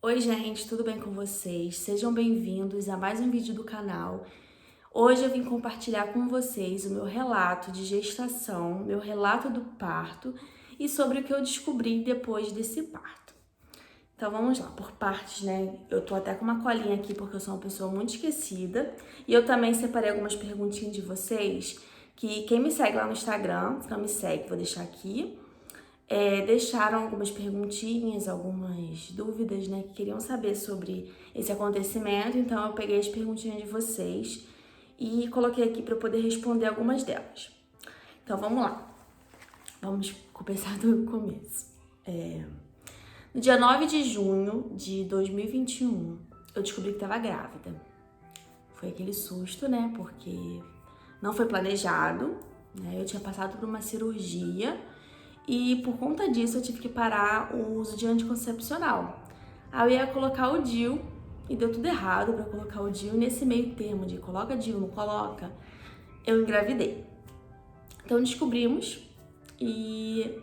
Oi gente, tudo bem com vocês? Sejam bem-vindos a mais um vídeo do canal. Hoje eu vim compartilhar com vocês o meu relato de gestação, meu relato do parto e sobre o que eu descobri depois desse parto. Então vamos lá, por partes, né? Eu tô até com uma colinha aqui porque eu sou uma pessoa muito esquecida e eu também separei algumas perguntinhas de vocês que quem me segue lá no Instagram, se não me segue, vou deixar aqui. Deixaram algumas perguntinhas, algumas dúvidas, né, que queriam saber sobre esse acontecimento, então eu peguei as perguntinhas de vocês e coloquei aqui para eu poder responder algumas delas. Então vamos lá, vamos começar do começo. No dia 9 de junho de 2021, eu descobri que estava grávida. Foi aquele susto, né, porque não foi planejado, né, eu tinha passado por uma cirurgia. E por conta disso eu tive que parar o uso de anticoncepcional. Aí eu ia colocar o DIU e deu tudo errado para colocar o DIU. Nesse meio termo de coloca DIU, não coloca, eu engravidei. Então descobrimos e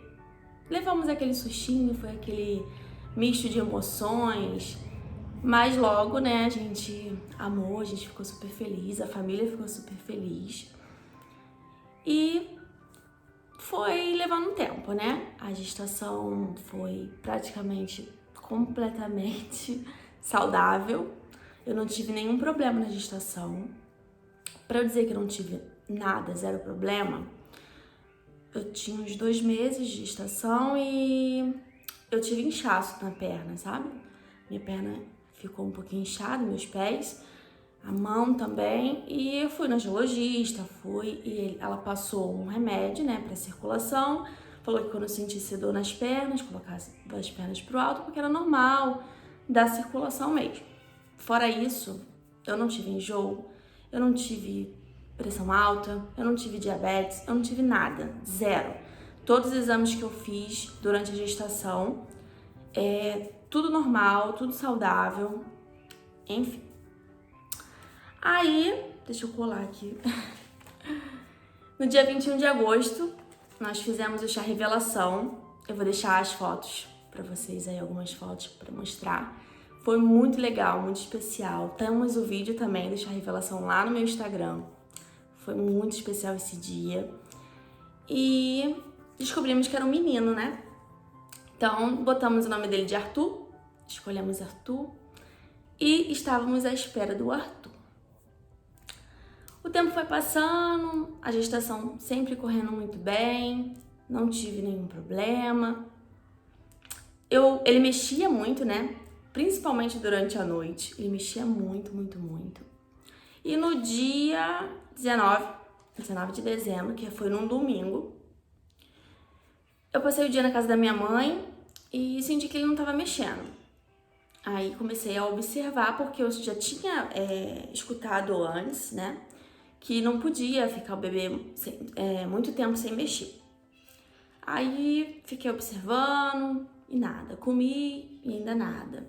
levamos aquele sustinho, foi aquele misto de emoções. Mas logo, né, a gente amou, a gente ficou super feliz, a família ficou super feliz. E foi levando um tempo, né? A gestação foi praticamente completamente saudável. Eu não tive nenhum problema na gestação. Para eu dizer que eu não tive nada, zero problema, eu tinha uns 2 meses de gestação e eu tive inchaço na perna, sabe? Minha perna ficou um pouquinho inchada, meus pés, a mão também, e eu fui na ginecologista, e ela passou um remédio, né, para circulação, falou que quando eu sentisse dor nas pernas, colocasse as pernas pro alto, porque era normal da circulação mesmo. Fora isso, eu não tive enjoo, eu não tive pressão alta, eu não tive diabetes, eu não tive nada, zero. Todos os exames que eu fiz durante a gestação, tudo normal, tudo saudável, enfim. Aí, deixa eu colar aqui. No dia 21 de agosto, nós fizemos o chá revelação. Eu vou deixar as fotos pra vocês aí, algumas fotos pra mostrar. Foi muito legal, muito especial. Temos o vídeo também do chá revelação lá no meu Instagram. Foi muito especial esse dia. E descobrimos que era um menino, né? Então, botamos o nome dele de Arthur. Escolhemos Arthur. E estávamos à espera do Arthur. O tempo foi passando, a gestação sempre correndo muito bem, não tive nenhum problema. Ele mexia muito, né? Principalmente durante a noite, ele mexia muito, muito, muito. E no dia 19 de dezembro, que foi num domingo, eu passei o dia na casa da minha mãe e senti que ele não estava mexendo. Aí comecei a observar, porque eu já tinha escutado antes, né? Que não podia ficar o bebê muito tempo sem mexer. Aí fiquei observando e nada, comi e ainda nada.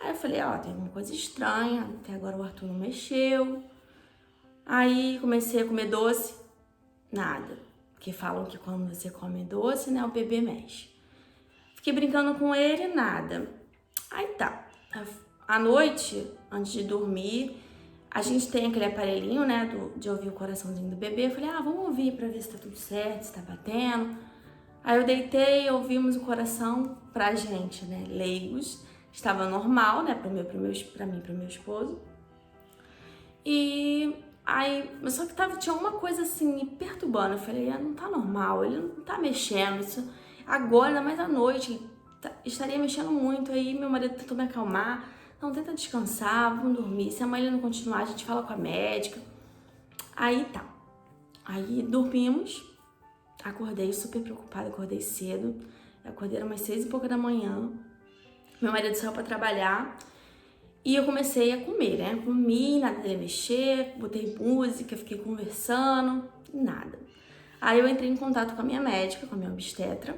Aí eu falei, ó, tem alguma coisa estranha, até agora o Arthur não mexeu. Aí comecei a comer doce, nada. Porque falam que quando você come doce, né, o bebê mexe. Fiquei brincando com ele, nada. Aí tá, à noite, antes de dormir, a gente tem aquele aparelhinho, né, de ouvir o coraçãozinho do bebê. Eu falei, vamos ouvir pra ver se tá tudo certo, se tá batendo. Aí eu deitei, ouvimos o coração pra gente, né, leigos. Estava normal, né, pra mim e pro meu esposo. E aí, só que tinha uma coisa assim me perturbando. Eu falei, não tá normal, ele não tá mexendo. Isso agora, ainda mais à noite, estaria mexendo muito. Aí meu marido tentou me acalmar. Não, tenta descansar, vamos dormir. Se amanhã ele não continuar, a gente fala com a médica. Aí tá. Aí dormimos. Acordei super preocupada, acordei cedo. Acordei umas 6 e pouca da manhã. Meu marido saiu pra trabalhar. E eu comecei a comer, né? Comi, nada dele mexer, botei música, fiquei conversando, nada. Aí eu entrei em contato com a minha médica, com a minha obstetra.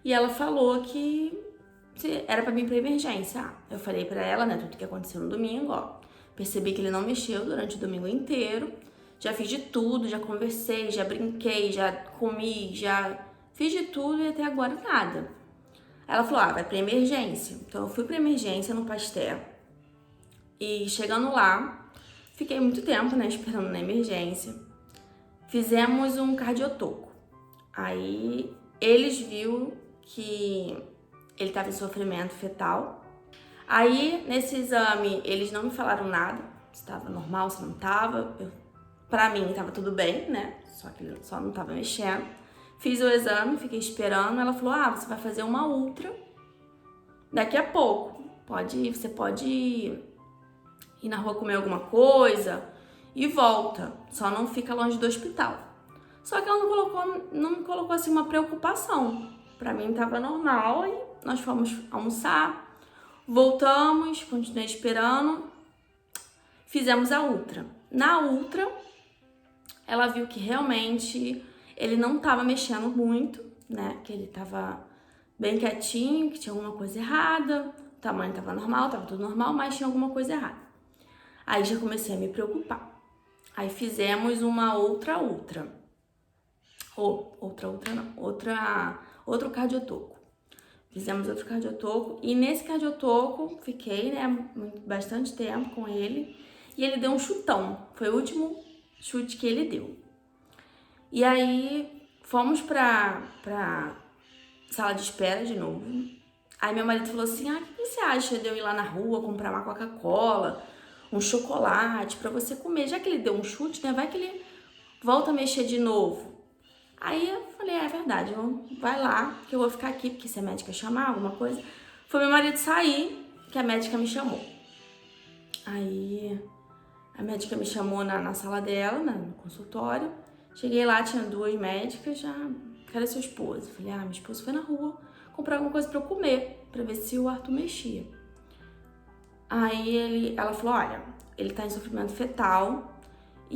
E ela falou que era pra mim pra emergência. Eu falei pra ela, né, tudo que aconteceu no domingo, ó. Percebi que ele não mexeu durante o domingo inteiro. Já fiz de tudo, já conversei, já brinquei, já comi, já fiz de tudo e até agora nada. Ela falou, vai pra emergência. Então eu fui pra emergência no Pasteur. E chegando lá, fiquei muito tempo, né, esperando na emergência. Fizemos um cardiotoco. Aí eles viram que ele estava em sofrimento fetal. Aí nesse exame eles não me falaram nada, se estava normal, se não estava. Pra mim estava tudo bem, né? Só que ele só não estava mexendo. Fiz o exame, fiquei esperando. Ela falou: você vai fazer uma ultra daqui a pouco. Você pode ir na rua comer alguma coisa e volta. Só não fica longe do hospital. Só que ela não me colocou assim uma preocupação. Pra mim tava normal e nós fomos almoçar, voltamos, continuei esperando, fizemos a ultra. Na ultra, ela viu que realmente ele não tava mexendo muito, né? Que ele tava bem quietinho, que tinha alguma coisa errada, o tamanho tava normal, tava tudo normal, mas tinha alguma coisa errada. Aí já comecei a me preocupar. Aí fizemos uma outra ultra. Outro cardiotoco. Fizemos outro cardiotoco e nesse cardiotoco fiquei, né, bastante tempo com ele e ele deu um chutão. Foi o último chute que ele deu. E aí fomos pra sala de espera de novo. Aí meu marido falou assim: o que você acha de eu ir lá na rua comprar uma Coca-Cola, um chocolate pra você comer? Já que ele deu um chute, né, vai que ele volta a mexer de novo. Aí eu falei, é verdade, vai lá, que eu vou ficar aqui, porque se a médica chamar alguma coisa. Foi meu marido sair, que a médica me chamou. Aí a médica me chamou na sala dela, no consultório. Cheguei lá, tinha 2 médicas, já, cadê seu esposo? Falei, meu esposo foi na rua comprar alguma coisa pra eu comer, pra ver se o Arthur mexia. Aí ela falou, olha, ele tá em sofrimento fetal.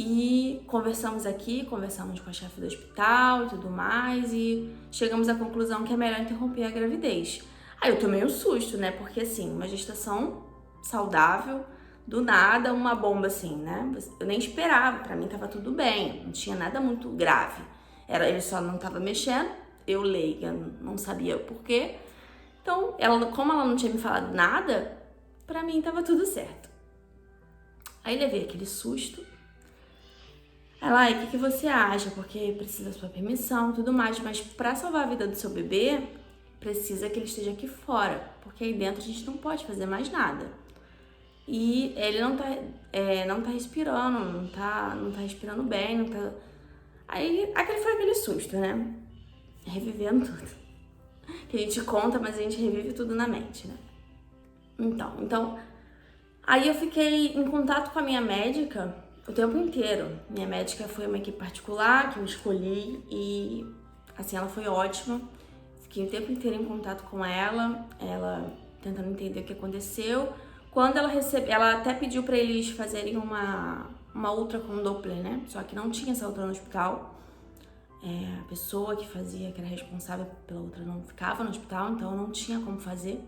E conversamos com a chefe do hospital e tudo mais, e chegamos à conclusão que é melhor interromper a gravidez. Aí eu tomei um susto, né? Porque assim, uma gestação saudável, do nada, uma bomba assim, né? Eu nem esperava, pra mim tava tudo bem, não tinha nada muito grave. Ele só não tava mexendo, eu leiga, não sabia o porquê. Então, como ela não tinha me falado nada, pra mim tava tudo certo. Aí levei aquele susto. Ela, o que você acha? Porque precisa da sua permissão e tudo mais, mas pra salvar a vida do seu bebê, precisa que ele esteja aqui fora, porque aí dentro a gente não pode fazer mais nada. E ele não tá respirando, não tá respirando bem, não tá... Aí, foi aquele susto, né? Revivendo tudo. Que a gente conta, mas a gente revive tudo na mente, né? Então, aí eu fiquei em contato com a minha médica o tempo inteiro. Minha médica foi uma equipe particular que eu escolhi e, assim, ela foi ótima. Fiquei o tempo inteiro em contato com ela tentando entender o que aconteceu. Quando ela até pediu para eles fazerem uma ultra com Doppler, né? Só que não tinha essa ultra no hospital. A pessoa que era responsável pela ultra não ficava no hospital, então não tinha como fazer.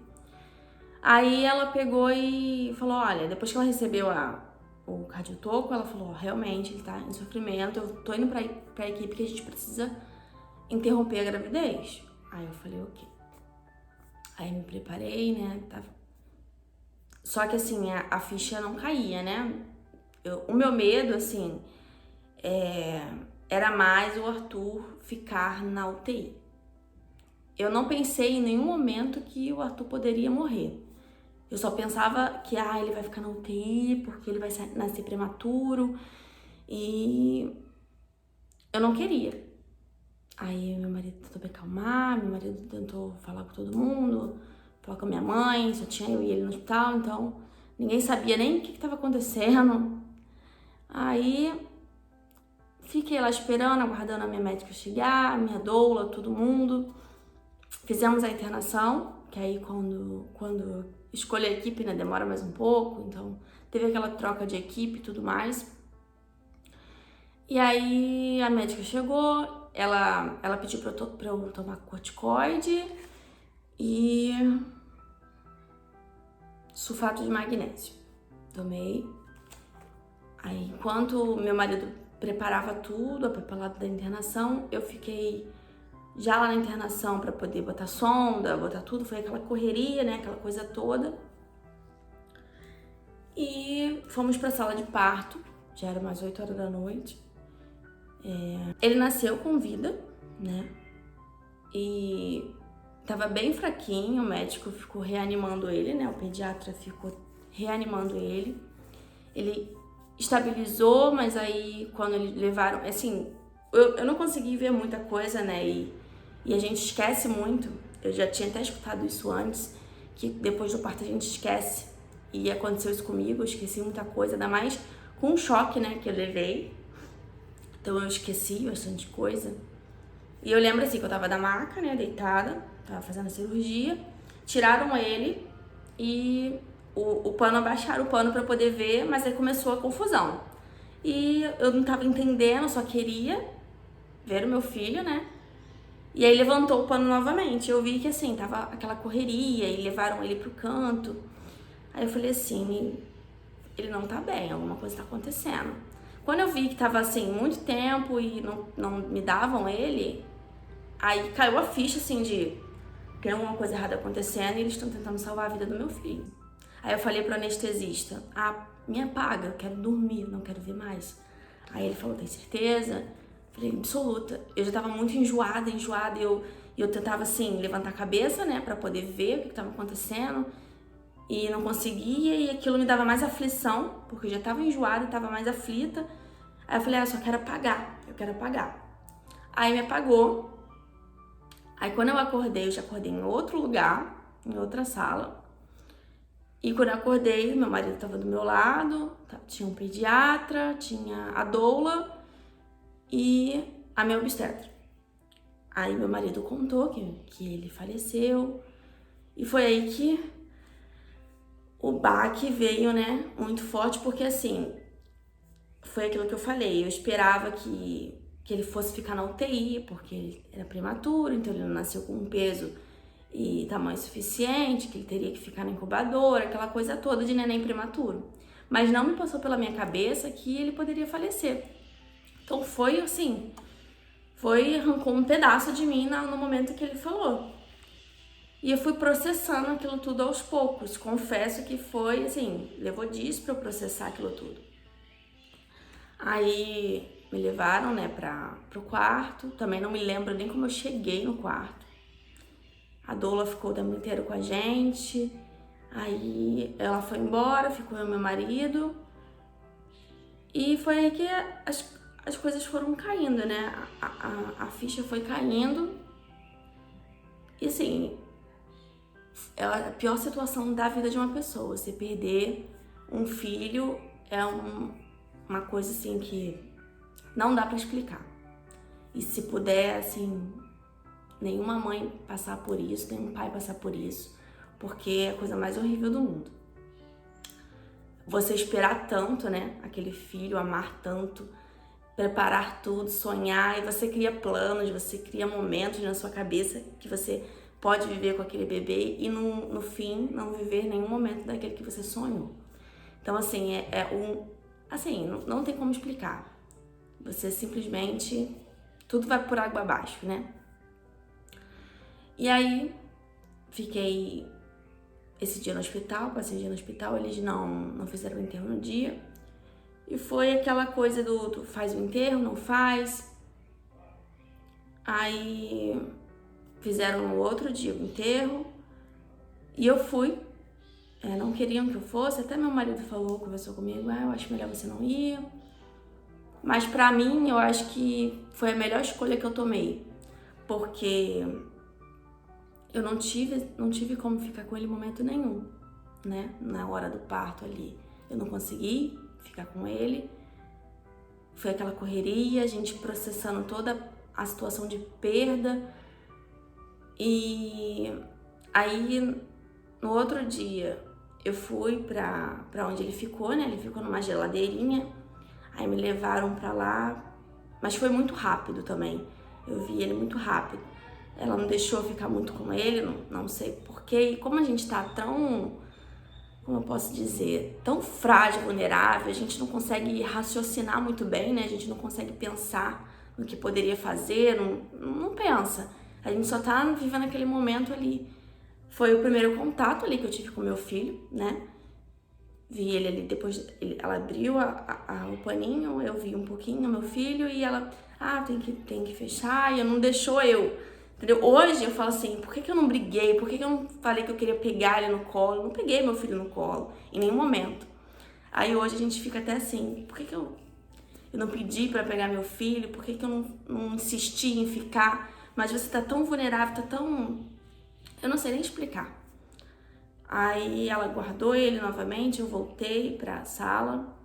Aí ela pegou e falou, olha, depois que ela recebeu o cardiotoco, ela falou, realmente ele tá em sofrimento, eu tô indo pra equipe que a gente precisa interromper a gravidez. Aí eu falei, ok. Aí me preparei, né, só que assim, a ficha não caía, né, o meu medo, assim, era mais o Arthur ficar na UTI. Eu não pensei em nenhum momento que o Arthur poderia morrer. Eu só pensava que ele vai ficar na UTI porque ele vai nascer prematuro e eu não queria. Aí meu marido tentou me acalmar, meu marido tentou falar com todo mundo, falar com a minha mãe, só tinha eu e ele no hospital, então ninguém sabia nem o que estava acontecendo. Aí fiquei lá esperando, aguardando a minha médica chegar, a minha doula, todo mundo. Fizemos a internação, que aí quando escolho a equipe, né, demora mais um pouco, então teve aquela troca de equipe e tudo mais. E aí a médica chegou, ela pediu pra eu tomar corticoide e sulfato de magnésio. Tomei. Aí enquanto meu marido preparava tudo, a papelada da internação, eu fiquei Já lá na internação, para poder botar sonda, botar tudo, foi aquela correria, né? Aquela coisa toda. E fomos para a sala de parto, já era umas 8 horas da noite. Ele nasceu com vida, né? E tava bem fraquinho, o médico ficou reanimando ele, né? O pediatra ficou reanimando ele. Ele estabilizou, mas aí quando eles levaram, assim, eu não consegui ver muita coisa, né? E a gente esquece muito. Eu já tinha até escutado isso antes, que depois do parto a gente esquece. E aconteceu isso comigo, eu esqueci muita coisa, ainda mais com o choque, né, que eu levei. Então eu esqueci bastante coisa. E eu lembro assim que eu tava na maca, né, deitada, tava fazendo a cirurgia, tiraram ele e o pano, abaixaram o pano pra poder ver, mas aí começou a confusão. E eu não tava entendendo, só queria ver o meu filho, né? E aí levantou o pano novamente. Eu vi que assim, tava aquela correria e levaram ele pro canto. Aí eu falei assim, ele não tá bem, alguma coisa tá acontecendo. Quando eu vi que tava assim, muito tempo e não me davam ele, aí caiu a ficha assim de tem alguma coisa errada acontecendo e eles estão tentando salvar a vida do meu filho. Aí eu falei pro anestesista, me apaga, eu quero dormir, não quero ver mais. Aí ele falou, tem certeza? Falei, absoluta. Eu já tava muito enjoada, e eu tentava assim, levantar a cabeça, né, pra poder ver o que tava acontecendo. E não conseguia, e aquilo me dava mais aflição, porque eu já tava enjoada e tava mais aflita. Aí eu falei, eu só quero apagar, eu quero apagar. Aí me apagou. Aí quando eu acordei, eu já acordei em outro lugar, em outra sala. E quando eu acordei, meu marido tava do meu lado, tinha um pediatra, tinha a doula e a minha obstetra. Aí meu marido contou que ele faleceu, e foi aí que o baque veio, né, muito forte, porque assim, foi aquilo que eu falei, eu esperava que ele fosse ficar na UTI, porque ele era prematuro, então ele não nasceu com um peso e tamanho suficiente, que ele teria que ficar na incubadora, aquela coisa toda de neném prematuro. Mas não me passou pela minha cabeça que ele poderia falecer. Então foi assim, arrancou um pedaço de mim no momento que ele falou. E eu fui processando aquilo tudo aos poucos. Confesso que foi, assim, levou dias pra eu processar aquilo tudo. Aí me levaram, né, pro quarto. Também não me lembro nem como eu cheguei no quarto. A doula ficou o tempo inteiro com a gente. Aí ela foi embora, ficou eu e meu marido. E foi aí que as coisas foram caindo, né? A ficha foi caindo. E assim, é a pior situação da vida de uma pessoa. Você perder um filho é uma coisa assim que não dá pra explicar. E se puder, assim, nenhuma mãe passar por isso, nenhum pai passar por isso, porque é a coisa mais horrível do mundo. Você esperar tanto, né, aquele filho, amar tanto, preparar tudo, sonhar, e você cria planos, você cria momentos na sua cabeça que você pode viver com aquele bebê e no fim não viver nenhum momento daquele que você sonhou. Então assim, assim, não tem como explicar. Você simplesmente, tudo vai por água abaixo, né? E aí, fiquei esse dia no hospital, passei o dia no hospital, eles não fizeram o enterro no dia. E foi aquela coisa do faz o enterro, não faz. Aí fizeram no outro dia o enterro e eu fui. Não queriam que eu fosse, até meu marido conversou comigo, eu acho melhor você não ir. Mas pra mim, eu acho que foi a melhor escolha que eu tomei, porque eu não tive como ficar com ele em momento nenhum, né? Na hora do parto ali, eu não consegui ficar com ele. Foi aquela correria, a gente processando toda a situação de perda. E aí, no outro dia, eu fui pra onde ele ficou, né? Ele ficou numa geladeirinha. Aí me levaram pra lá, mas foi muito rápido também. Eu vi ele muito rápido. Ela não deixou eu ficar muito com ele, não sei porquê. E como a gente tá tão, como eu posso dizer, tão frágil, vulnerável, a gente não consegue raciocinar muito bem, né? A gente não consegue pensar no que poderia fazer, não pensa. A gente só tá vivendo aquele momento ali. Foi o primeiro contato ali que eu tive com meu filho, né? Vi ele ali, depois ela abriu o paninho, eu vi um pouquinho meu filho e ela, tem que fechar, e não deixou eu, entendeu? Hoje eu falo assim, por que eu não briguei? Por que eu não falei que eu queria pegar ele no colo? Eu não peguei meu filho no colo, em nenhum momento. Aí hoje a gente fica até assim, por que eu não pedi pra pegar meu filho? Por que eu não insisti em ficar? Mas você tá tão vulnerável, tá tão... Eu não sei nem explicar. Aí ela guardou ele novamente, eu voltei pra sala,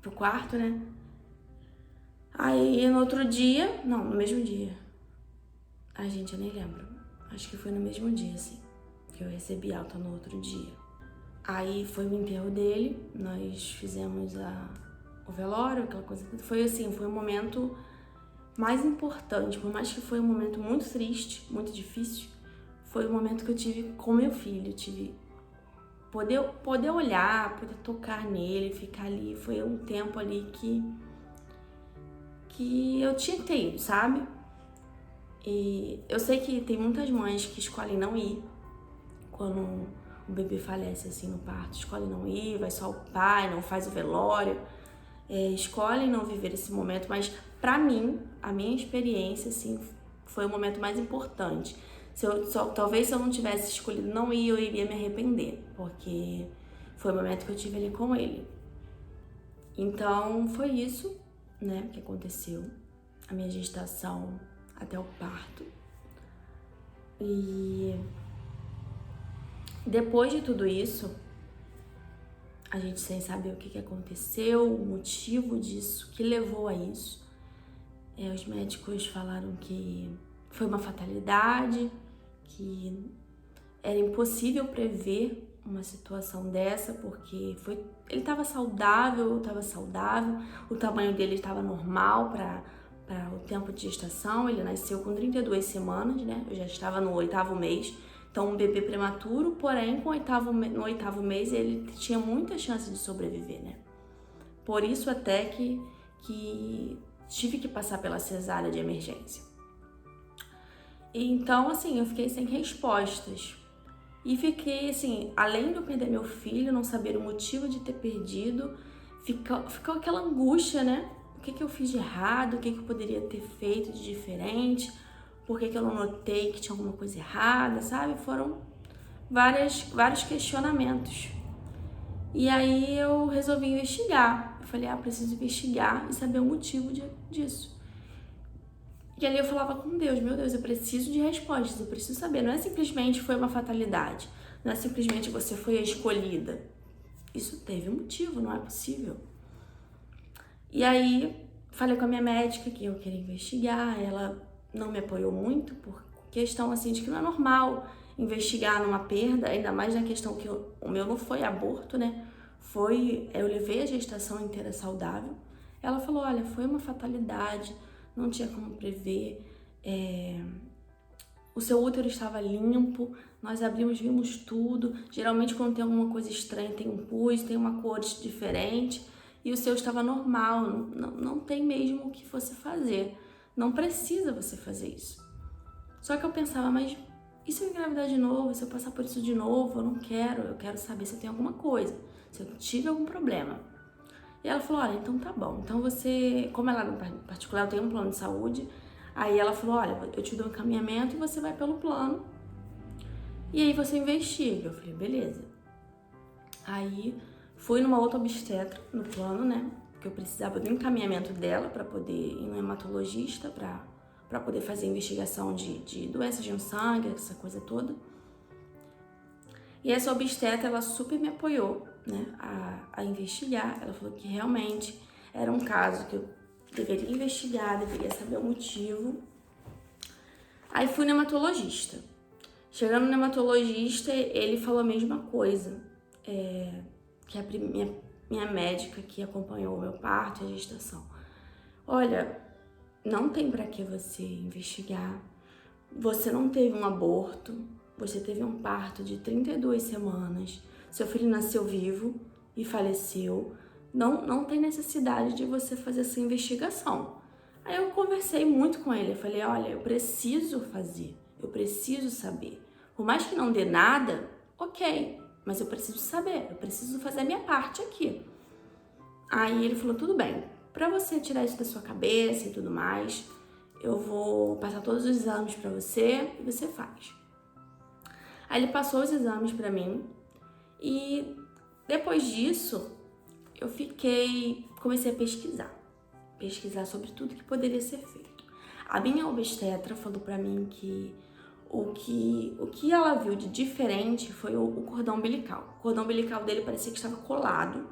pro quarto, né? Aí no outro dia, não, no mesmo dia. Ai, gente, eu nem lembro. Acho que foi no mesmo dia, assim, que eu recebi alta no outro dia. Aí foi o enterro dele, nós fizemos o velório, aquela coisa. Foi assim, foi o momento mais importante, por mais que foi um momento muito triste, muito difícil, foi o momento que eu tive com meu filho, tive poder olhar, poder tocar nele, ficar ali, foi um tempo ali que eu tinha que ter ido, sabe? E eu sei que tem muitas mães que escolhem não ir quando o bebê falece assim no parto, escolhem não ir, vai só o pai, não faz o velório, escolhem não viver esse momento, mas pra mim, a minha experiência assim, foi o momento mais importante. Talvez se eu não tivesse escolhido não ir, eu iria me arrepender, porque foi o momento que eu tive ali com ele. Então foi isso, né, que aconteceu, a minha gestação até o parto. E depois de tudo isso, a gente sem saber o que aconteceu, o motivo disso, o que levou a isso. Os médicos falaram que foi uma fatalidade, que era impossível prever uma situação dessa, porque ele estava saudável, eu estava saudável, o tamanho dele estava normal para o tempo de gestação, ele nasceu com 32 semanas, né? Eu já estava no 8º mês, então um bebê prematuro, porém no 8º mês ele tinha muita chance de sobreviver, né? Por isso até que tive que passar pela cesárea de emergência. Então, assim, eu fiquei sem respostas. E fiquei, assim, além de eu perder meu filho, não saber o motivo de ter perdido, ficou aquela angústia, né? O que eu fiz de errado? O que eu poderia ter feito de diferente? Por que eu não notei que tinha alguma coisa errada, sabe? Foram vários questionamentos. E aí eu resolvi investigar. Eu falei, preciso investigar e saber o motivo disso. E ali eu falava com Deus, meu Deus, eu preciso de respostas, eu preciso saber. Não é simplesmente foi uma fatalidade, não é simplesmente você foi a escolhida. Isso teve um motivo, não é possível. E aí falei com a minha médica que eu queria investigar, ela não me apoiou muito por questão assim de que não é normal investigar numa perda, ainda mais na questão que o meu não foi aborto, né? Eu levei a gestação inteira saudável. Ela falou, olha, foi uma fatalidade, não tinha como prever, o seu útero estava limpo, nós abrimos, vimos tudo. Geralmente quando tem alguma coisa estranha, tem um pus, tem uma cor diferente, e o seu estava normal, não tem mesmo o que você fazer, não precisa você fazer isso. Só que eu pensava, mas e se eu engravidar de novo, se eu passar por isso de novo? Eu não quero, eu quero saber se eu tenho alguma coisa, se eu tive algum problema. E ela falou, olha, então tá bom, então você, como ela no particular, eu tenho um plano de saúde, aí ela falou, olha, eu te dou um encaminhamento e você vai pelo plano, e aí você investiga. Eu falei, beleza. Aí fui numa outra obstetra no plano, né, porque eu precisava do encaminhamento dela para poder ir no hematologista, para poder fazer investigação de doenças de sangue, essa coisa toda. E essa obstetra, ela super me apoiou, né, a investigar. Ela falou que realmente era um caso que eu deveria investigar, deveria saber o motivo. Aí fui no hematologista. Chegando no hematologista, ele falou a mesma coisa, que a minha médica que acompanhou o meu parto e a gestação. Olha, não tem pra que você investigar, você não teve um aborto, você teve um parto de 32 semanas, seu filho nasceu vivo e faleceu, não tem necessidade de você fazer essa investigação. Aí eu conversei muito com ele, eu falei, olha, eu preciso fazer, eu preciso saber. Por mais que não dê nada, ok, mas eu preciso saber, eu preciso fazer a minha parte aqui. Aí ele falou, tudo bem, pra você tirar isso da sua cabeça e tudo mais, eu vou passar todos os exames pra você e você faz. Aí ele passou os exames pra mim e depois disso eu comecei a pesquisar sobre tudo que poderia ser feito. A minha obstetra falou pra mim que o que ela viu de diferente foi o cordão umbilical. O cordão umbilical dele parecia que estava colado.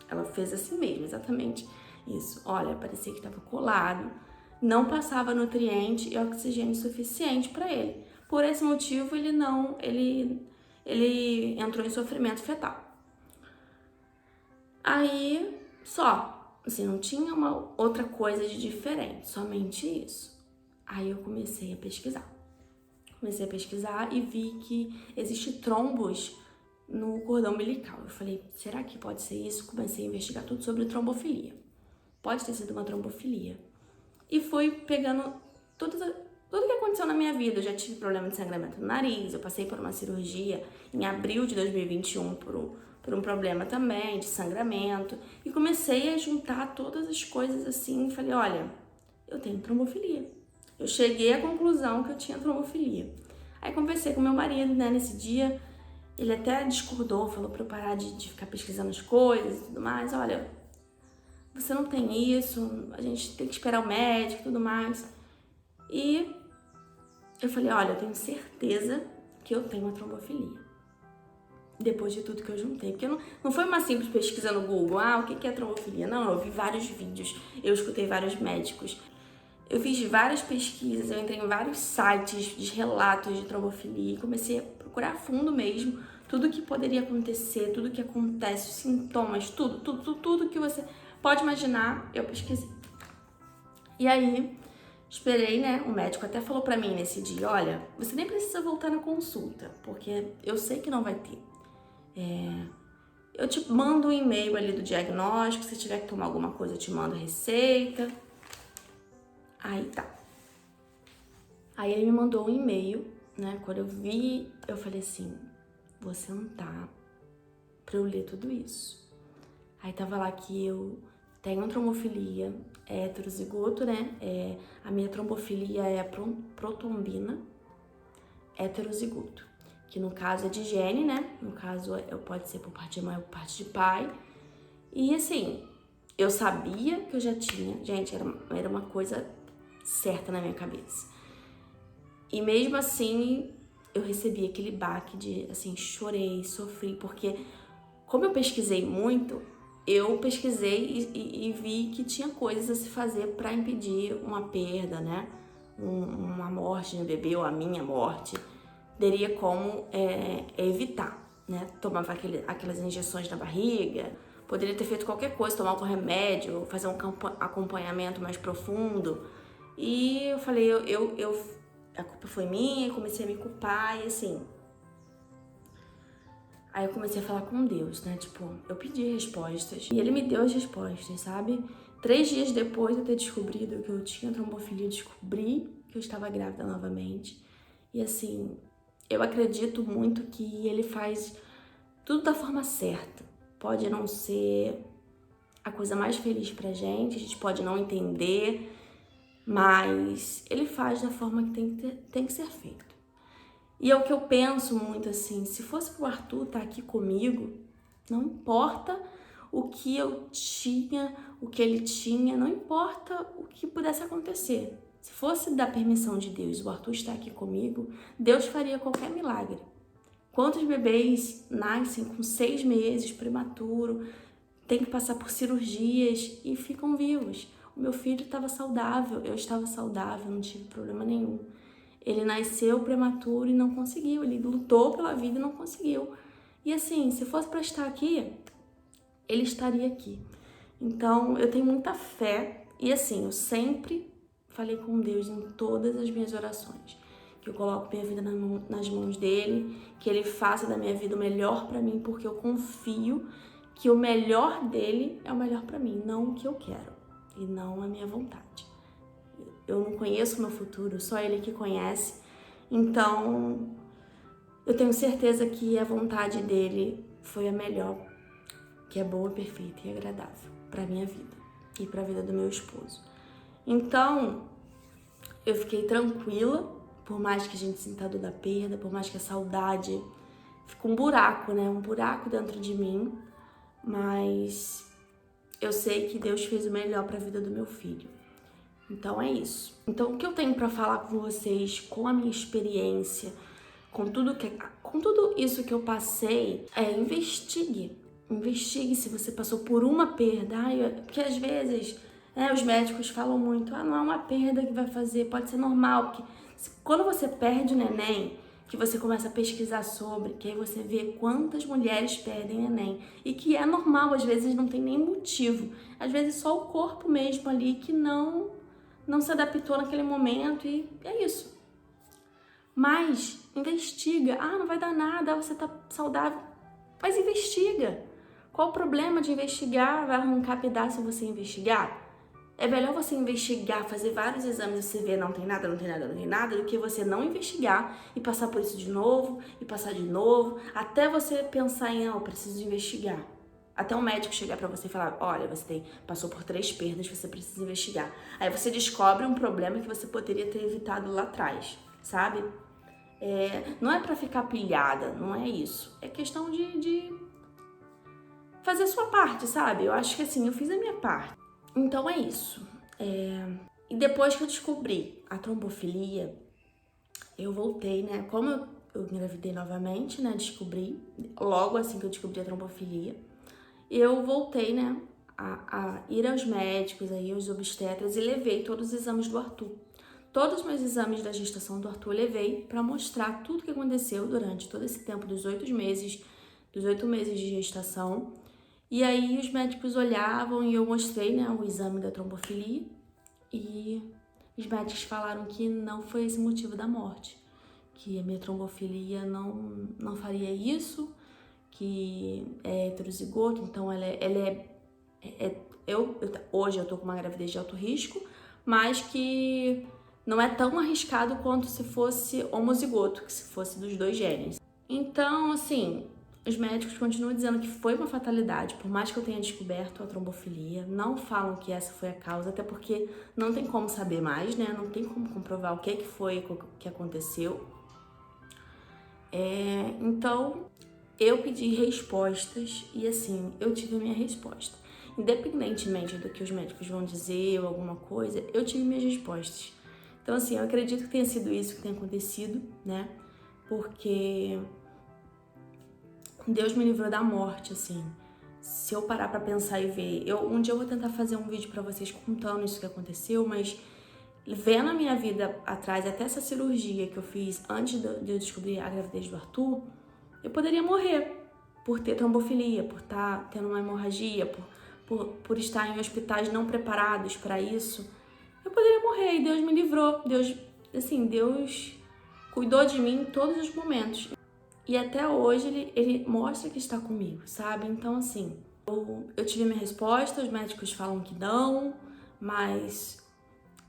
Ela fez assim mesmo, exatamente isso. Olha, parecia que estava colado, não passava nutriente e oxigênio suficiente para ele. Por esse motivo, ele entrou em sofrimento fetal. Aí, assim, não tinha uma outra coisa de diferente, somente isso. Aí eu comecei a pesquisar. E vi que existe trombos no cordão umbilical. Eu falei, será que pode ser isso? Comecei a investigar tudo sobre trombofilia. Pode ter sido uma trombofilia. E fui pegando tudo que aconteceu na minha vida. Eu já tive problema de sangramento no nariz, eu passei por uma cirurgia em abril de 2021 por um problema também de sangramento. E comecei a juntar todas as coisas assim e falei, olha, eu tenho trombofilia. Eu cheguei à conclusão que eu tinha trombofilia. Aí conversei com meu marido, né, nesse dia. Ele até discordou, falou pra eu parar de ficar pesquisando as coisas e tudo mais. Olha, você não tem isso, a gente tem que esperar o médico e tudo mais. E eu falei, olha, eu tenho certeza que eu tenho uma trombofilia. Depois de tudo que eu juntei. Porque não foi uma simples pesquisa no Google, o que é trombofilia? Não, eu vi vários vídeos, eu escutei vários médicos. Eu fiz várias pesquisas, eu entrei em vários sites de relatos de trombofilia e comecei a procurar a fundo mesmo tudo que poderia acontecer, tudo que acontece, os sintomas, tudo que você pode imaginar, eu pesquisei. E aí, esperei, né? O médico até falou pra mim nesse dia, olha, você nem precisa voltar na consulta, porque eu sei que não vai ter. Eu te mando um e-mail ali do diagnóstico, se tiver que tomar alguma coisa, eu te mando a receita. Aí tá. Aí ele me mandou um e-mail, né? Quando eu vi, eu falei assim, você não tá pra eu ler tudo isso. Aí tava lá que eu tenho trombofilia, é heterozigoto, né? A minha trombofilia é protombina, heterozigoto. Que no caso é de gene, né? No caso pode ser por parte de mãe ou por parte de pai. E assim, eu sabia que eu já tinha, gente, era uma coisa certa na minha cabeça. E mesmo assim, eu recebi aquele baque de, assim, chorei, sofri, porque como eu pesquisei muito, eu pesquisei e vi que tinha coisas a se fazer para impedir uma perda, né? Uma morte de um bebê ou a minha morte. Teria como evitar, né? Tomava aquelas injeções na barriga, poderia ter feito qualquer coisa, tomar algum remédio, fazer um acompanhamento mais profundo. E eu falei, a culpa foi minha, comecei a me culpar e assim. Aí eu comecei a falar com Deus, né? Tipo, eu pedi respostas e ele me deu as respostas, sabe? 3 dias depois de eu ter descobrido que eu tinha trombofilia, descobri que eu estava grávida novamente. E assim, eu acredito muito que ele faz tudo da forma certa. Pode não ser a coisa mais feliz pra gente, a gente pode não entender, mas ele faz da forma que tem que ser feito. E é o que eu penso muito assim, se fosse pro Arthur estar aqui comigo, não importa o que eu tinha, o que ele tinha, não importa o que pudesse acontecer. Se fosse da permissão de Deus, o Arthur estar aqui comigo, Deus faria qualquer milagre. Quantos bebês nascem com 6 meses, prematuro, tem que passar por cirurgias e ficam vivos? O meu filho estava saudável, eu estava saudável, não tive problema nenhum. Ele nasceu prematuro e não conseguiu, ele lutou pela vida e não conseguiu. E assim, se fosse para estar aqui, ele estaria aqui. Então, eu tenho muita fé e assim, eu sempre falei com Deus em todas as minhas orações, que eu coloco minha vida nas mãos dele, que ele faça da minha vida o melhor para mim, porque eu confio que o melhor dele é o melhor para mim, não o que eu quero e não a minha vontade. Eu não conheço o meu futuro, só ele que conhece. Então, eu tenho certeza que a vontade dele foi a melhor, que é boa, perfeita e agradável para minha vida e para a vida do meu esposo. Então, eu fiquei tranquila, por mais que a gente sinta a dor da perda, por mais que a saudade fique um buraco, né? Um buraco dentro de mim, mas eu sei que Deus fez o melhor para a vida do meu filho. Então é isso. Então o que eu tenho para falar com vocês, com a minha experiência, com tudo isso que eu passei, investigue. Investigue se você passou por uma perda. Porque às vezes os médicos falam muito, não é uma perda que vai fazer, pode ser normal. Porque quando você perde o neném, que você começa a pesquisar sobre, que aí você vê quantas mulheres perdem neném. E que é normal, às vezes não tem nem motivo. Às vezes só o corpo mesmo ali que não se adaptou naquele momento e é isso. Mas investiga. Não vai dar nada, você tá saudável. Mas investiga. Qual o problema de investigar? Vai arrancar pedaço se você investigar? É melhor você investigar, fazer vários exames e você ver não tem nada, do que você não investigar e passar por isso de novo, e passar de novo, até você pensar em, eu preciso investigar. Até um médico chegar pra você e falar, olha, você passou por 3 perdas, você precisa investigar. Aí você descobre um problema que você poderia ter evitado lá atrás, sabe? Não é pra ficar pilhada, não é isso. É questão de fazer a sua parte, sabe? Eu acho que assim, eu fiz a minha parte. Então é isso. E depois que eu descobri a trombofilia, eu voltei, né? Como eu engravidei novamente, né? Descobri, logo assim que eu descobri a trombofilia, eu voltei, né? A ir aos médicos, aos obstetras e levei todos os exames do Arthur. Todos os meus exames da gestação do Arthur eu levei para mostrar tudo o que aconteceu durante todo esse tempo dos 8 meses de gestação. E aí os médicos olhavam e eu mostrei, né, o exame da trombofilia e os médicos falaram que não foi esse o motivo da morte, que a minha trombofilia não faria isso, que é heterozigoto, então hoje eu tô com uma gravidez de alto risco, mas que não é tão arriscado quanto se fosse homozigoto, que se fosse dos 2 genes. Então, assim, os médicos continuam dizendo que foi uma fatalidade, por mais que eu tenha descoberto a trombofilia, não falam que essa foi a causa, até porque não tem como saber mais, né? Não tem como comprovar o que foi que aconteceu. Então, eu pedi respostas e assim, eu tive a minha resposta. Independentemente do que os médicos vão dizer ou alguma coisa, eu tive minhas respostas. Então, assim, eu acredito que tenha sido isso que tenha acontecido, né? Porque Deus me livrou da morte, assim. Se eu parar pra pensar e ver... Um dia eu vou tentar fazer um vídeo pra vocês contando isso que aconteceu, mas vendo a minha vida atrás, até essa cirurgia que eu fiz antes de eu descobrir a gravidez do Arthur, eu poderia morrer por ter trombofilia, por estar tendo uma hemorragia, por estar em hospitais não preparados para isso. Eu poderia morrer e Deus me livrou. Deus cuidou de mim em todos os momentos. E até hoje ele mostra que está comigo, sabe? Então, assim, eu tive a minha resposta, os médicos falam que não, mas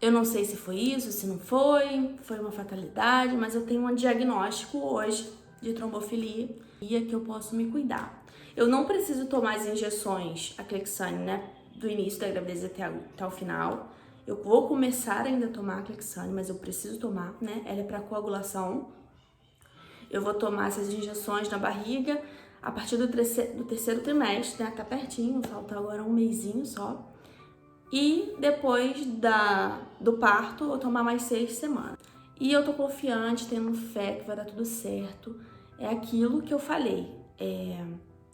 eu não sei se foi isso, se não foi uma fatalidade, mas eu tenho um diagnóstico hoje de trombofilia que eu posso me cuidar. Eu não preciso tomar as injeções, a Clexane, né, do início da gravidez até o final. Eu vou começar ainda a tomar a Clexane, mas eu preciso tomar, né, ela é para coagulação. Eu vou tomar essas injeções na barriga a partir do terceiro trimestre, né? Tá pertinho, falta agora um mesinho só. E depois do parto, eu vou tomar mais 6 semanas. E eu tô confiante, tendo fé que vai dar tudo certo. É aquilo que eu falei.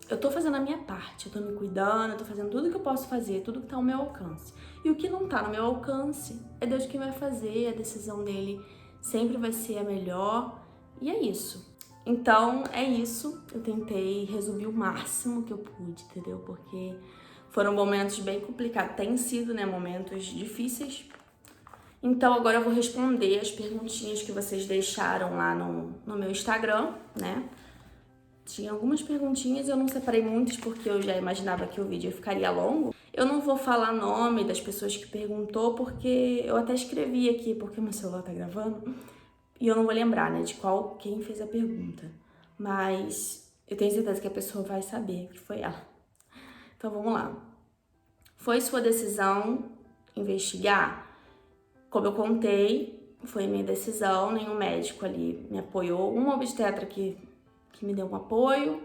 Eu tô fazendo a minha parte, eu tô me cuidando, eu tô fazendo tudo que eu posso fazer, tudo que tá ao meu alcance. E o que não tá no meu alcance, é Deus quem vai fazer, a decisão dele sempre vai ser a melhor. E é isso. Então, é isso. Eu tentei resumir o máximo que eu pude, entendeu? Porque foram momentos bem complicados. Tem sido, né, momentos difíceis. Então, agora eu vou responder as perguntinhas que vocês deixaram lá no meu Instagram, né? Tinha algumas perguntinhas, eu não separei muitas porque eu já imaginava que o vídeo ficaria longo. Eu não vou falar nome das pessoas que perguntou, porque eu até escrevi aqui, porque meu celular tá gravando, e eu não vou lembrar, né, de quem fez a pergunta. Mas eu tenho certeza que a pessoa vai saber que foi ela. Então vamos lá. Foi sua decisão investigar? Como eu contei, foi minha decisão, nenhum médico ali me apoiou. Uma obstetra que me deu um apoio,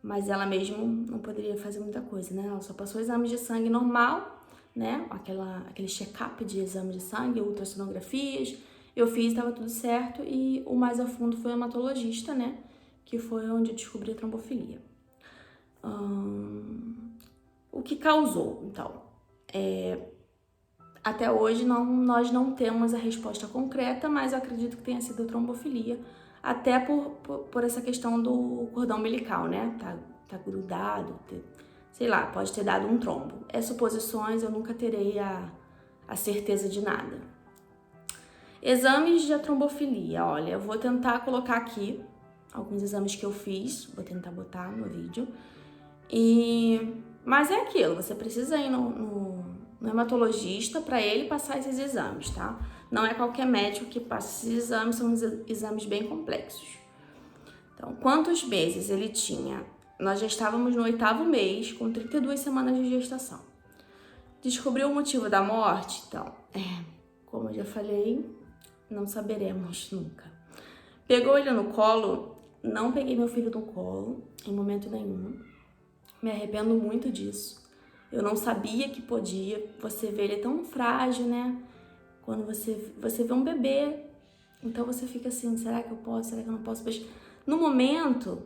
mas ela mesmo não poderia fazer muita coisa, né? Ela só passou exames de sangue normal, né? Aquele check-up de exame de sangue, ultrassonografias. Eu fiz, estava tudo certo, e o mais a fundo foi o hematologista, né? Que foi onde eu descobri a trombofilia. O que causou, então? Até hoje nós não temos a resposta concreta, mas eu acredito que tenha sido a trombofilia, até por essa questão do cordão umbilical, né? Tá grudado, sei lá, pode ter dado um trombo. É suposições, eu nunca terei a certeza de nada. Exames de trombofilia, olha, eu vou tentar colocar aqui alguns exames que eu fiz, vou tentar botar no vídeo. Mas é aquilo, você precisa ir no hematologista para ele passar esses exames, tá? Não é qualquer médico que passa esses exames, são exames bem complexos. Então, quantos meses ele tinha? Nós já estávamos no 8º mês, com 32 semanas de gestação. Descobriu o motivo da morte? Então, como eu já falei, não saberemos nunca. Pegou ele no colo? Não peguei meu filho no colo, em momento nenhum. Me arrependo muito disso. Eu não sabia que podia. Você vê, ele é tão frágil, né? Quando você vê um bebê, então você fica assim, será que eu posso? Será que eu não posso? Mas no momento,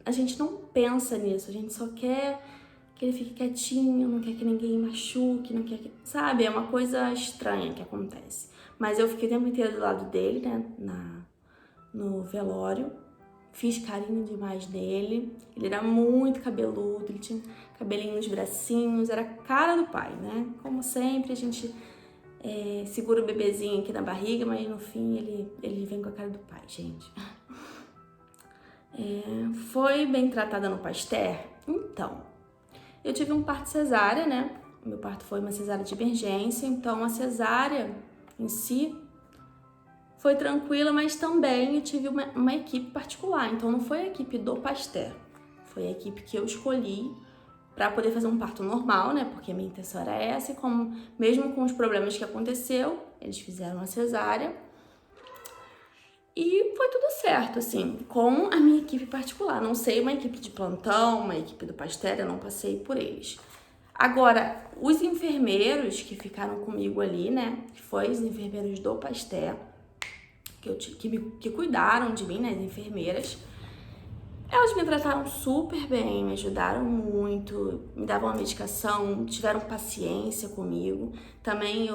a gente não pensa nisso. A gente só quer que ele fique quietinho, não quer que ninguém machuque, não quer que... Sabe? É uma coisa estranha que acontece. Mas eu fiquei o tempo inteiro do lado dele, né? No velório. Fiz carinho demais nele. Ele era muito cabeludo, ele tinha cabelinho nos bracinhos, era a cara do pai, né? Como sempre, a gente segura o bebezinho aqui na barriga, mas no fim ele vem com a cara do pai, gente. Foi bem tratada no Pasteur? Então, eu tive um parto cesárea, né? Meu parto foi uma cesárea de emergência, então a cesárea em si foi tranquila, mas também eu tive uma equipe particular. Então não foi a equipe do Pasteur, foi a equipe que eu escolhi para poder fazer um parto normal, né? Porque a minha intenção era essa, e mesmo com os problemas que aconteceu, eles fizeram a cesárea. E foi tudo certo, assim, com a minha equipe particular. Não sei uma equipe de plantão, uma equipe do Pasteur, eu não passei por eles. Agora, os enfermeiros que ficaram comigo ali, né? Que foi os enfermeiros do Pasteur, que cuidaram de mim, né? As enfermeiras. Elas me trataram super bem, me ajudaram muito, me davam a medicação, tiveram paciência comigo. Também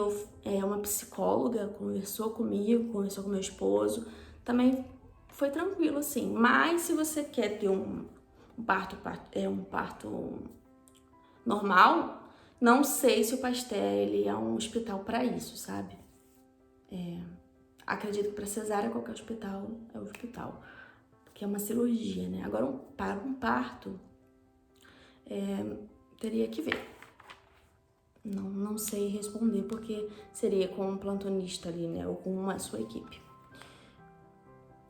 uma psicóloga conversou comigo, conversou com meu esposo. Também foi tranquilo, assim. Mas se você quer ter um parto normal, não sei se o Pasteur ele é um hospital para isso, sabe? Acredito que para cesárea qualquer hospital é hospital, que é uma cirurgia, né? Agora, para um parto, teria que ver. Não sei responder, porque seria com um plantonista ali, né? Ou com a sua equipe.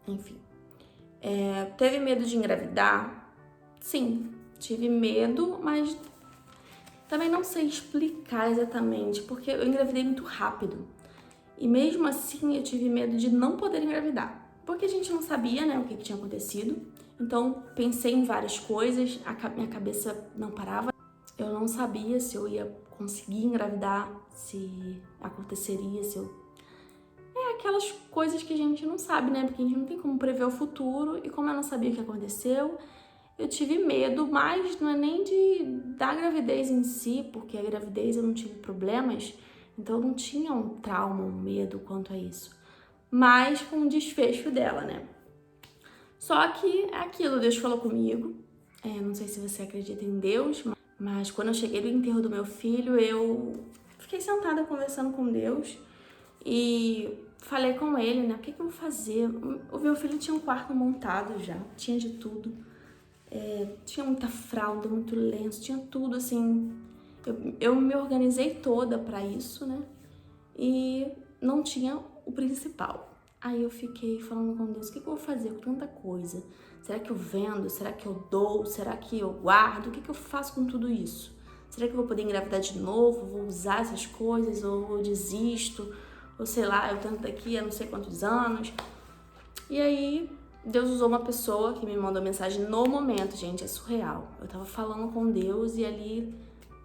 Enfim. Teve medo de engravidar? Sim, tive medo, mas também não sei explicar exatamente, porque eu engravidei muito rápido. E mesmo assim, eu tive medo de não poder engravidar. Porque a gente não sabia, né, o que tinha acontecido. Então, pensei em várias coisas, minha cabeça não parava. Eu não sabia se eu ia conseguir engravidar, se aconteceria, se eu... aquelas coisas que a gente não sabe, né? Porque a gente não tem como prever o futuro. E como eu não sabia o que aconteceu, eu tive medo, mas não é nem da gravidez em si, porque a gravidez eu não tive problemas. Então, eu não tinha um trauma, um medo quanto a isso. Mas com o desfecho dela, né? Só que é aquilo, Deus falou comigo. Não sei se você acredita em Deus, mas quando eu cheguei no enterro do meu filho, eu fiquei sentada conversando com Deus e falei com ele, né? O que eu vou fazer? O meu filho tinha um quarto montado já, tinha de tudo. tinha muita fralda, muito lenço, tinha tudo assim. Eu me organizei toda pra isso, né? E não tinha o principal. Aí eu fiquei falando com Deus, o que eu vou fazer com tanta coisa? Será que eu vendo? Será que eu dou? Será que eu guardo? O que eu faço com tudo isso? Será que eu vou poder engravidar de novo? Vou usar essas coisas? Ou eu desisto? Ou sei lá, eu tento daqui a não sei quantos anos. E aí, Deus usou uma pessoa que me mandou mensagem no momento, gente, é surreal. Eu tava falando com Deus e ali,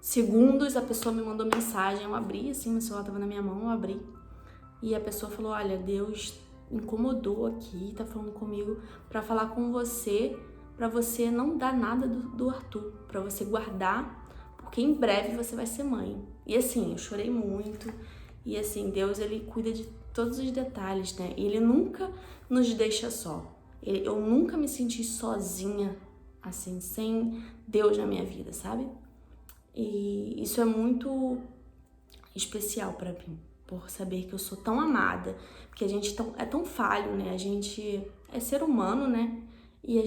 segundos, a pessoa me mandou mensagem. Eu abri, assim, meu celular tava na minha mão, eu abri. E a pessoa falou, olha, Deus incomodou aqui, tá falando comigo pra falar com você, pra você não dar nada do Arthur, pra você guardar, porque em breve você vai ser mãe. E assim, eu chorei muito. E assim, Deus, ele cuida de todos os detalhes, né? E ele nunca nos deixa só. Eu nunca me senti sozinha, assim, sem Deus na minha vida, sabe? E isso é muito especial pra mim, por saber que eu sou tão amada, porque a gente é tão falho, né? A gente é ser humano, né? E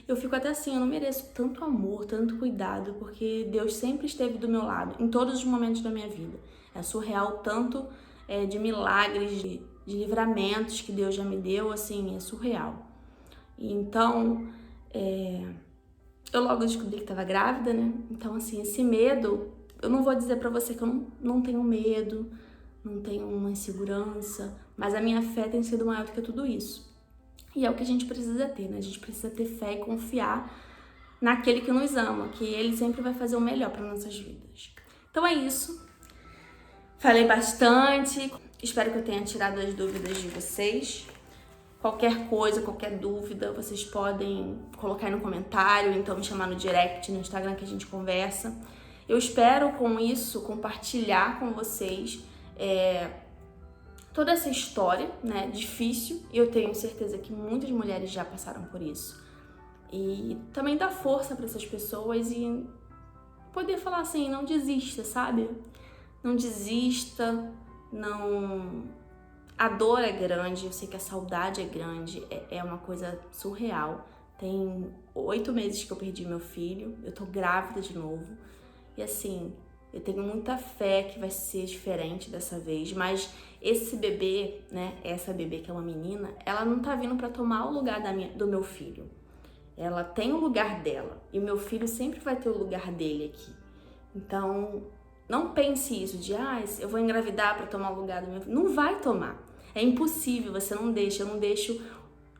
eu fico até assim, eu não mereço tanto amor, tanto cuidado, porque Deus sempre esteve do meu lado, em todos os momentos da minha vida. É surreal tanto de milagres, de livramentos que Deus já me deu, assim, é surreal. Então, eu logo descobri que estava grávida, né? Então, assim, esse medo, eu não vou dizer pra você que eu não tenho medo, não tenho uma insegurança, mas a minha fé tem sido maior do que tudo isso. E é o que a gente precisa ter, né? A gente precisa ter fé e confiar naquele que nos ama, que ele sempre vai fazer o melhor para nossas vidas. Então é isso. Falei bastante. Espero que eu tenha tirado as dúvidas de vocês. Qualquer coisa, qualquer dúvida, vocês podem colocar aí no comentário, então me chamar no direct, no Instagram, que a gente conversa. Eu espero com isso compartilhar com vocês toda essa história, né, difícil, e eu tenho certeza que muitas mulheres já passaram por isso. E também dar força para essas pessoas e poder falar assim, não desista, sabe? Não desista, não... A dor é grande, eu sei que a saudade é grande, é uma coisa surreal. Tem 8 meses que eu perdi meu filho, eu tô grávida de novo, e assim... Eu tenho muita fé que vai ser diferente dessa vez, mas esse bebê, né, essa bebê que é uma menina, ela não tá vindo pra tomar o lugar do meu filho. Ela tem o lugar dela e o meu filho sempre vai ter o lugar dele aqui. Então, não pense isso de, eu vou engravidar pra tomar o lugar do meu filho. Não vai tomar. É impossível, você não deixa, eu não deixo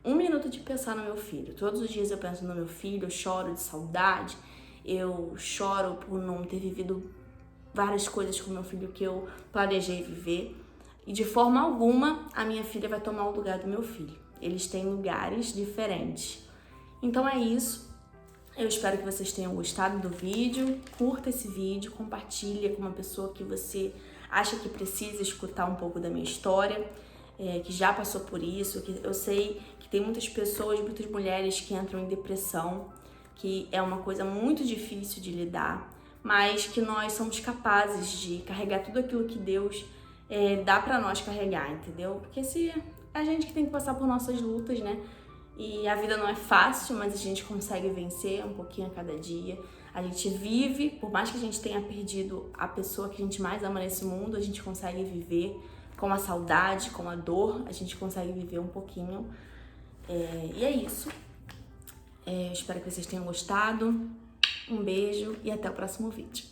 um minuto de pensar no meu filho. Todos os dias eu penso no meu filho, eu choro de saudade, eu choro por não ter vivido várias coisas com meu filho que eu planejei viver. E de forma alguma, a minha filha vai tomar o lugar do meu filho. Eles têm lugares diferentes. Então é isso. Eu espero que vocês tenham gostado do vídeo. Curta esse vídeo, compartilha com uma pessoa que você acha que precisa escutar um pouco da minha história, que já passou por isso. Que eu sei que tem muitas pessoas, muitas mulheres que entram em depressão, que é uma coisa muito difícil de lidar, mas que nós somos capazes de carregar tudo aquilo que Deus dá pra nós carregar, entendeu? Porque se a gente que tem que passar por nossas lutas, né? E a vida não é fácil, mas a gente consegue vencer um pouquinho a cada dia. A gente vive, por mais que a gente tenha perdido a pessoa que a gente mais ama nesse mundo, a gente consegue viver com a saudade, com a dor, a gente consegue viver um pouquinho. E é isso. Eu espero que vocês tenham gostado. Um beijo e até o próximo vídeo.